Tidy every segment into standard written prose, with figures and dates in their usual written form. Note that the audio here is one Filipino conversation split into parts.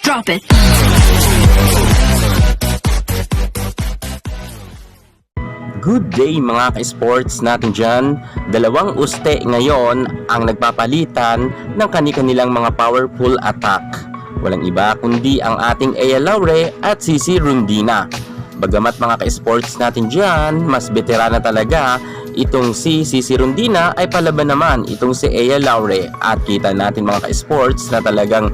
Drop it. Good day mga ka-sports natin dyan. Dalawang uste ngayon ang nagpapalitan ng kani-kanilang mga powerful attack. Walang iba kundi ang ating Ea Laure at Sisi Rondina. Bagamat mga ka-sports natin dyan, mas veterana talaga itong si Sisi Rondina, ay palaban naman itong si Ea Laure. At kita natin mga ka-sports na talagang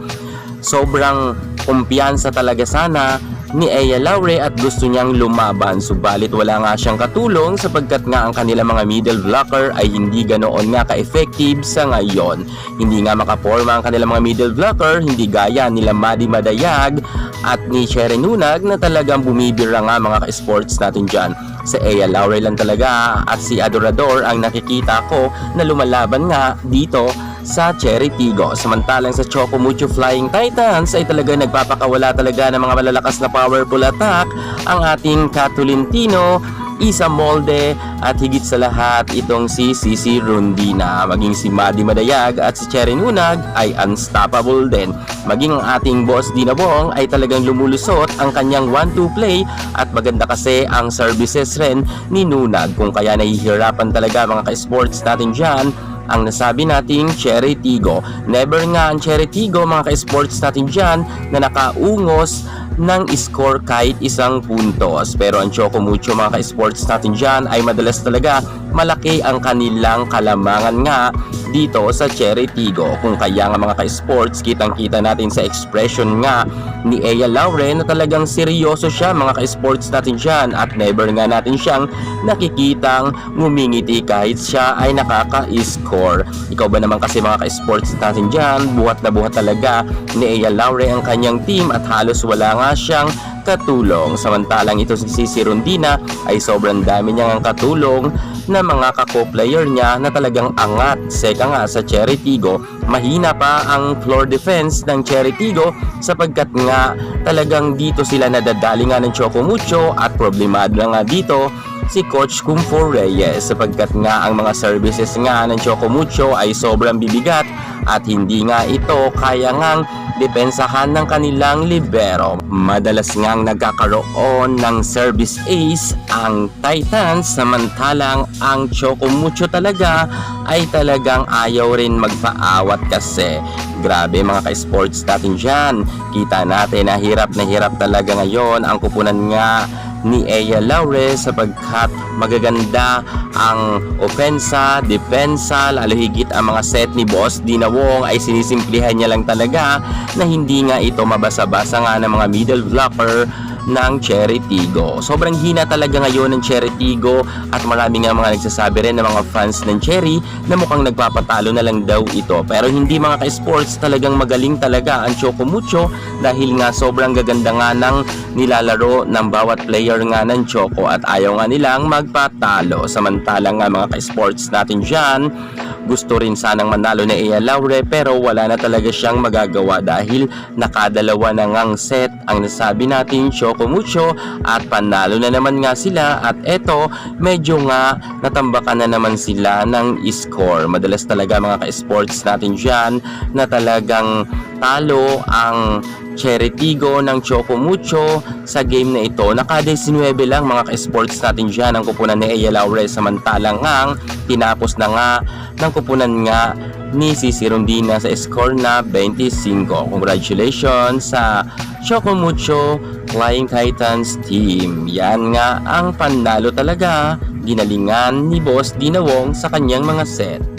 sobrang kumpiyansa talaga sana ni Ea Laure at gusto niyang lumaban, subalit wala nga siyang katulong sapagkat nga ang kanilang mga middle blocker ay hindi ganoon nga ka-effective sa ngayon. Hindi nga makaporma ang kanilang mga middle blocker, hindi gaya nila Madi Madayag at ni Cherry Nunag na talagang bumibira nga mga ka-sports natin dyan. Sa Ea Laure lang talaga at si Adorador ang nakikita ko na lumalaban nga dito sa Cherry Tigo. Samantalang sa Choco Mucho Flying Titans ay talaga nagpapakawala talaga ng mga malalakas na powerful attack ang ating Catulintino, Isa Molde at higit sa lahat itong si Sisi Rondina. Maging si Madi Madayag at si Cherry Nunag ay unstoppable din. Maging ang ating boss Dinabong ay talagang lumulusot ang kanyang 1-2 play at maganda kasi ang services rin ni Nunag, kung kaya nahihirapan talaga mga ka-sports natin dyan ang nasabi nating Cherry Tigo. Never nga ang Cherry Tigo mga ka-sports natin dyan na nakaungos ng score kahit isang puntos. Pero ang Choco Mucho mga ka-sports natin dyan ay madalas talaga malaki ang kanilang kalamangan nga dito sa Cherry Tigo. Kung kaya nga mga ka-sports, kitang-kita natin sa expression nga ni Ea Laure na talagang seryoso siya mga ka-sports natin dyan at never nga natin siyang nakikitang ngumingiti kahit siya ay nakaka-score. Ikaw ba naman kasi mga ka-sports natin dyan, buhat na buhat talaga ni Ea Laure ang kanyang team at halos wala nga siyang katulong. Samantalang ito si Sisi Rondina ay sobrang dami niyang katulong na mga kako-player niya na talagang angat. Seka nga sa Cherry Tigo, mahina pa ang floor defense ng Cherry Tigo sapagkat nga talagang dito sila nadadali nga ng Choco Mucho at problemado na nga dito si Coach Kumfo Reyes sapagkat nga ang mga services nga ng Choco Mucho ay sobrang bibigat at hindi nga ito kaya ngang depensahan ng kanilang libero. Madalas ngang nagkakaroon ng service ace ang Titans, samantalang ang Choco Mucho talaga ay talagang ayaw rin magpaawat kasi. Grabe mga ka-sports natin dyan. Kita natin na hirap talaga ngayon ang kupunan nga ni Ea Laure sapagkat magaganda ang opensa, depensa, lalo higit ang mga set ni Boss Dinawong ay sinisimplihan niya lang talaga na hindi nga ito mabasa-basa nga ng mga middle blocker ng Cherry Tigo. Sobrang hina talaga ngayon ng Cherry Tigo at marami nga mga nagsasabi rin ng mga fans ng Cherry na mukhang nagpapatalo na lang daw ito. Pero hindi mga ka-sports, talagang magaling talaga ang Choco Mucho dahil nga sobrang gaganda nga ng nilalaro ng bawat player nga ng Choco at ayaw nga nilang magpatalo. Samantalang nga mga ka-sports natin dyan, gusto rin sanang manalo na Ea Laure pero wala na talaga siyang magagawa dahil nakadalawa na ngang set ang nasabi natin Choco Mucho at panalo na naman nga sila at eto medyo nga natambakan na naman sila ng score. Madalas talaga mga ka-sports natin dyan na talagang talo ang Cherry Tigo ng Choco Mucho sa game na ito. Naka-19 lang mga ka-sports natin dyan ang kupunan ni Ea Laure samantalang ngang tinapos na nga ng kupunan nga ni Sisi Rondina sa score na 25. Congratulations sa Choco Mucho Flying Titans team. Yan nga ang panalo talaga, ginalingan ni Boss Dinawong sa kanyang mga set.